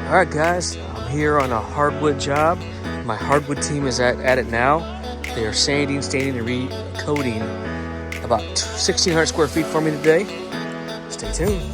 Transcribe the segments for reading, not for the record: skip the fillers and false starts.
Alright guys, I'm here on a hardwood job. My hardwood team is at it now. They are sanding, staining, and recoating about 1,600 square feet for me today. Stay tuned.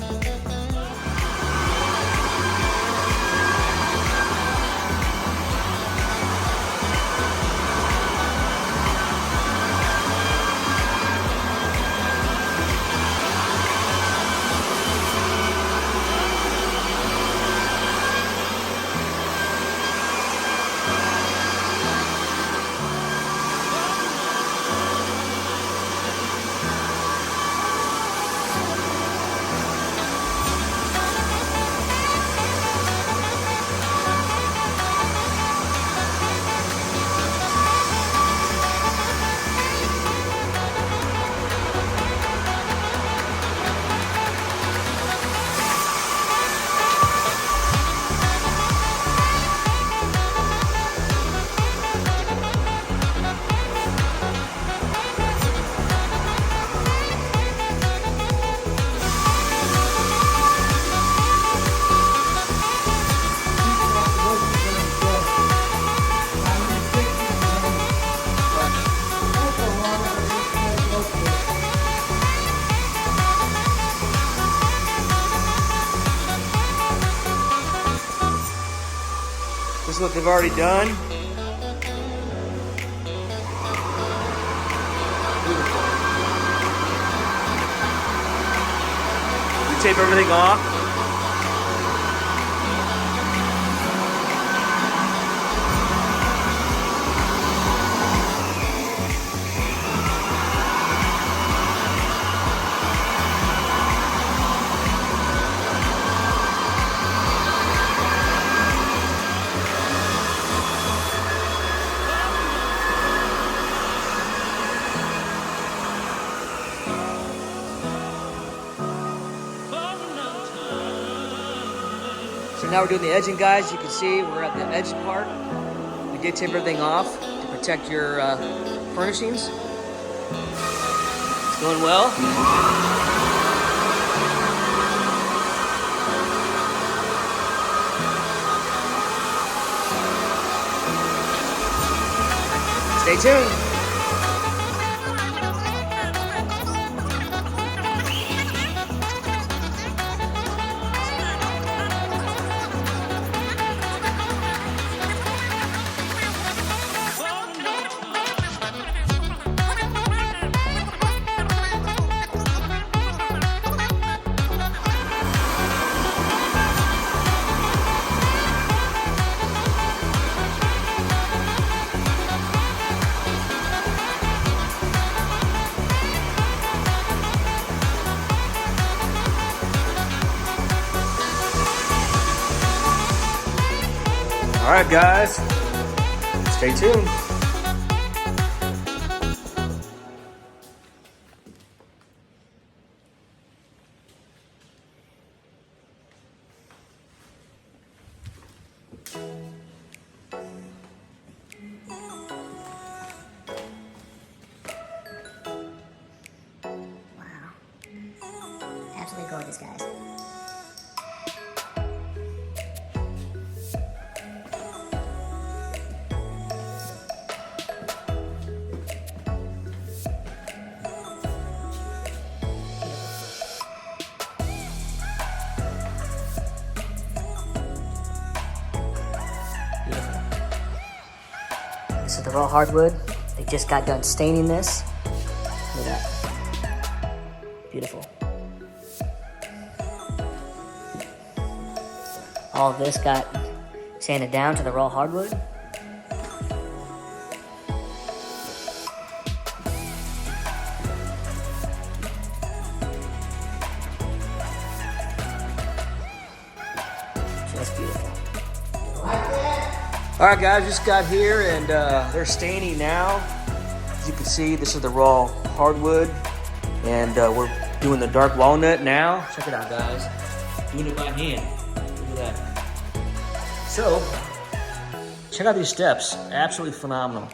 This is what they've already done. We tape everything off. So now we're doing the edging, guys. You can see we're at the edge part. We did tape everything off to protect your furnishings. It's going well. Stay tuned. All right, guys, stay tuned. Wow, absolutely gorgeous, guys. This is the raw hardwood. They just got done staining this. Look at that. Beautiful. All of this got sanded down to the raw hardwood. Just beautiful. All right, guys, just got here and they're staining now. As you can see, this is the raw hardwood, and we're doing the dark walnut now. Check it out, guys. Doing it by hand. Look at that. So, check out these steps. Absolutely phenomenal.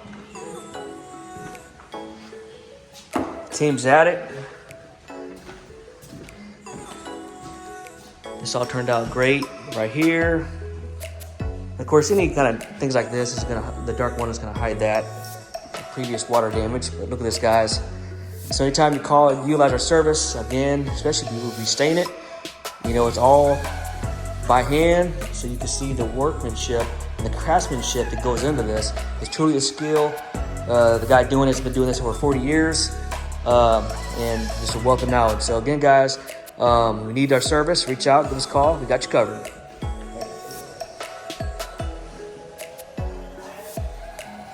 Team's at it. This all turned out great right here. course, any kind of things like this is the dark one is gonna hide that previous water damage. But look at this, guys. So anytime you call it, utilize our service, again, especially if you restain it, you know, it's all by hand, so you can see the workmanship and the craftsmanship that goes into this. It's truly a skill. The guy doing this has been doing this over 40 years, and just a wealth of knowledge. So again, guys, we need our service. Reach out, give us a call. We got you covered.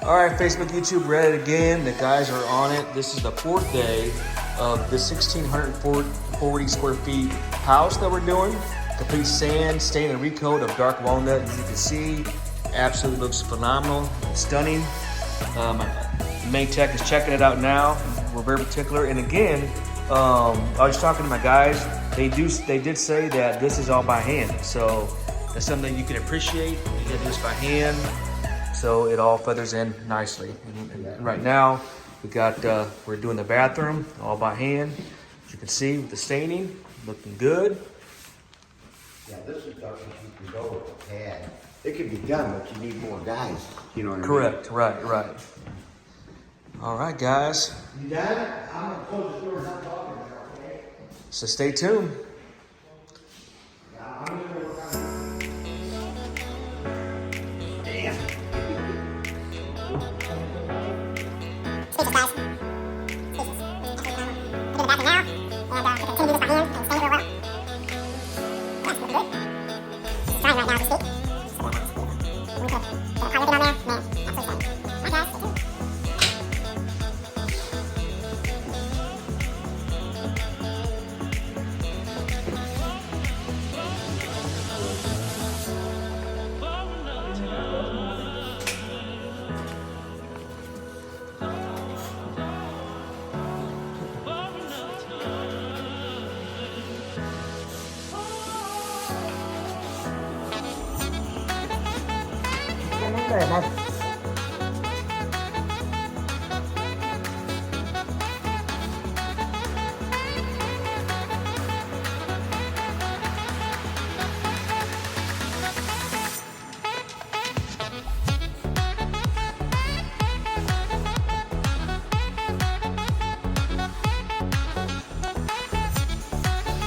All right, Facebook, YouTube, we're at it again. The guys are on it. This is the 4th day of the 1,640 square feet house that we're doing. Complete sand, stain, and recoat of dark walnut. As you can see, absolutely looks phenomenal, stunning. My main tech is checking it out now. We're very particular. And again, I was talking to my guys. They did say that this is all by hand. So that's something you can appreciate. You get this by hand, so it all feathers in nicely. And right now, we're doing the bathroom all by hand. As you can see with the staining, looking good. Yeah, this is dark as you can go with a pad. It can be done, but you need more guys. You know what I mean? Correct, right. All right, guys. You done it? I'm gonna close the door and not talking about it, okay? So stay tuned. Yeah, I'm gonna go work on it. Damn. Speeches, guys. Speeches. We're doing the bathroom now, and we're going to continue this by hand and stain it real well. That's looking good. It's drying right now as we speak. So that looks good. We could put a pile of it on there. Man, absolutely stunning. Right, guys? Stay tuned.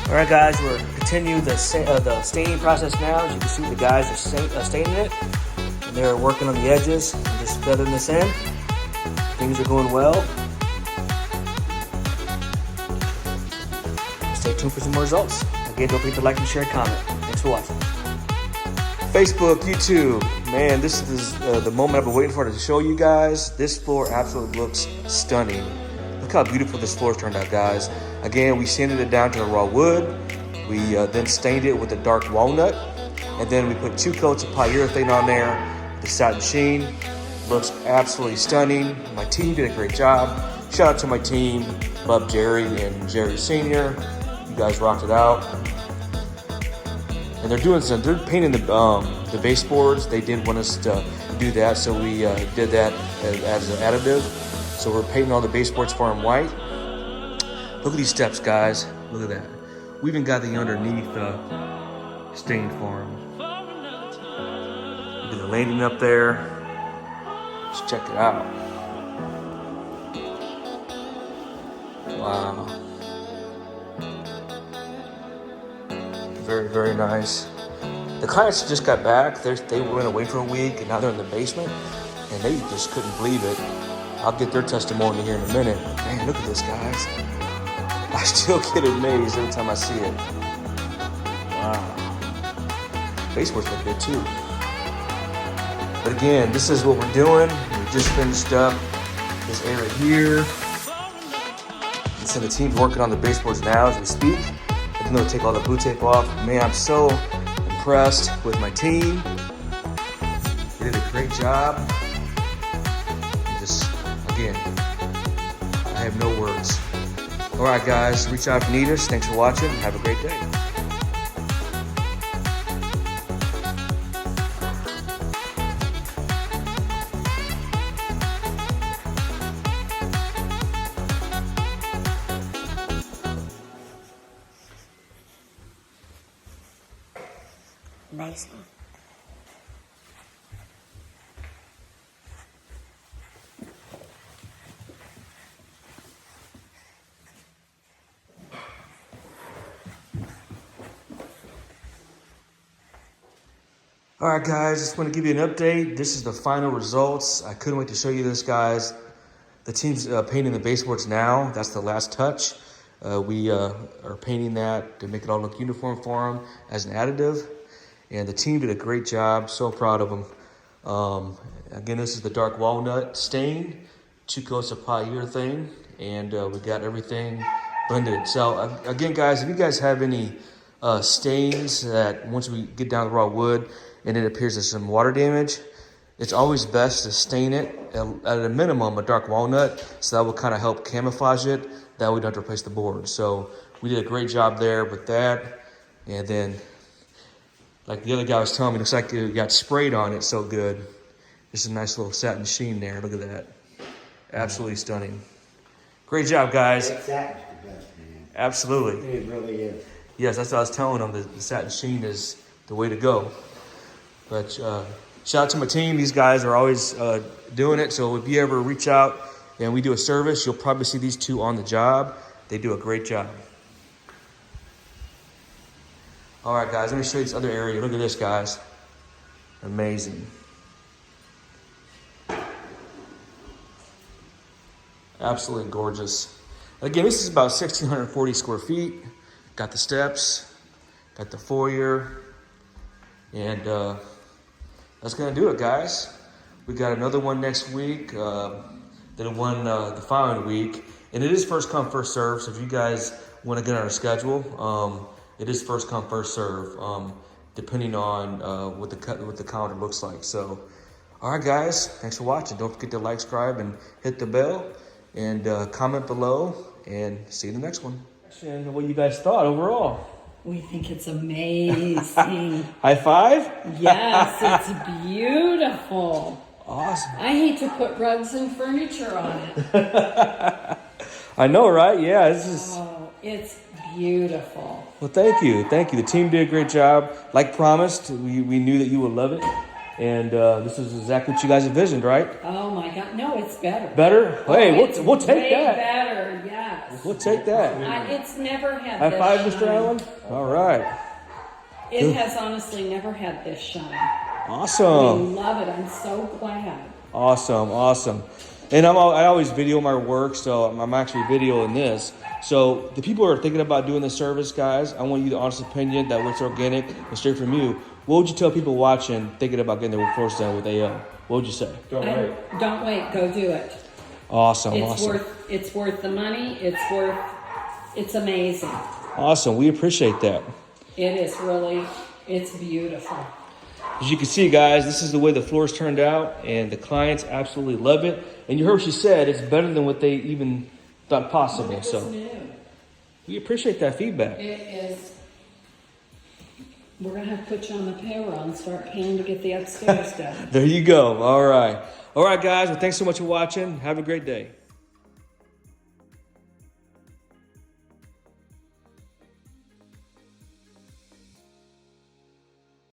All right, guys, we're continuing the staining process now. As you can see, the guys are staining it. And they're working on the edges and just feathering this in. Things are going well. Stay tuned for some more results. Again, don't forget to like and share and comment. Thanks for watching. Facebook, YouTube, man, this is the moment I've been waiting for to show you guys. This floor absolutely looks stunning. Look how beautiful this floor turned out, guys. Again, we sanded it down to the raw wood. We then stained it with the dark walnut. And then we put 2 coats of polyurethane on there. The satin sheen looks absolutely stunning. My team did a great job. Shout out to my team, Bub, Jerry, and Jerry Sr. You guys rocked it out. And they're painting the baseboards. They did want us to do that, so we did that as an additive. So we're painting all the baseboards for them white. Look at these steps, guys. Look at that. We even got the underneath stain for them. Look at the landing up there. Let's check it out. Wow. Very, very nice. The clients just got back. They went away for a week, and now they're in the basement, and they just couldn't believe it. I'll get their testimony here in a minute. Man, look at this, guys. I still get amazed every time I see it. Wow. Baseboards look good too. But again, this is what we're doing. We just finished up this area here. And so the team's working on the baseboards now as we speak. Even though take all the blue tape off. Man, I'm so impressed with my team. They did a great job. And just, again, I have no words. All right, guys, reach out if you need us. Thanks for watching. Have a great day. Amazing. All right, guys, just want to give you an update. This is the final results. I couldn't wait to show you this, guys. The team's painting the baseboards now. That's the last touch. We are painting that to make it all look uniform for them as an additive. And the team did a great job. So proud of them. Again, this is the dark walnut stain, 𝐬𝐮𝐬𝐫𝐞, and we got everything blended. So again, guys, if you guys have any stains that once we get down the raw wood and it appears there's some water damage, it's always best to stain it at a minimum a dark walnut, so that will kind of help camouflage it. That way we don't have to replace the board. So we did a great job there with that. And then, like the other guy was telling me, looks like it got sprayed on it so good. There's a nice little satin sheen there. Look at that. Absolutely stunning. Great job, guys. That satin's the best, man. Absolutely. It really is. Yes, that's what I was telling them. The satin sheen is the way to go. But shout out to my team. These guys are always doing it. So if you ever reach out and we do a service, you'll probably see these two on the job. They do a great job. All right, guys, let me show you this other area. Look at this, guys. Amazing. Absolutely gorgeous. Again, this is about 1,640 square feet. Got the steps, got the foyer, and that's gonna do it, guys. We got another one next week, then one the following week, and it is first come, first serve. So if you guys want to get on our schedule, it is first come, first serve, depending on what the calendar looks like. So, all right, guys, thanks for watching. Don't forget to like, subscribe, and hit the bell, and comment below, and see you in the next one. And what you guys thought overall? We think it's amazing. High five? Yes, it's beautiful. Awesome. I hate to put rugs and furniture on it. I know, right? Yeah, this is. Oh, it's beautiful. Well, thank you. Thank you. The team did a great job. Like promised, we knew that you would love it. And this is exactly what you guys envisioned, right? Oh my God. No, it's better. Better? Hey, it's we'll take way that. Better, yes. We'll take that. It's never had High this five, shine. Mr. Allen. All right. It has honestly never had this shine. Awesome. We love it. I'm so glad. Awesome, awesome. And I always video my work, so I'm actually videoing this. So the people who are thinking about doing this service, guys, I want you the honest opinion that what's organic and straight from you. What would you tell people watching, thinking about getting their floors done with AO? What would you say? Don't wait. Go do it. Awesome, It's awesome. It's worth the money. It's amazing. Awesome, we appreciate that. It is really, it's beautiful. As you can see, guys, this is the way the floors turned out, and the clients absolutely love it. And you heard what she said, it's better than what they even thought possible. It was So new. we appreciate that feedback. It is. We're going to have to put you on the payroll and start paying to get the upstairs done. There you go. All right. All right, guys. Well, thanks so much for watching. Have a great day.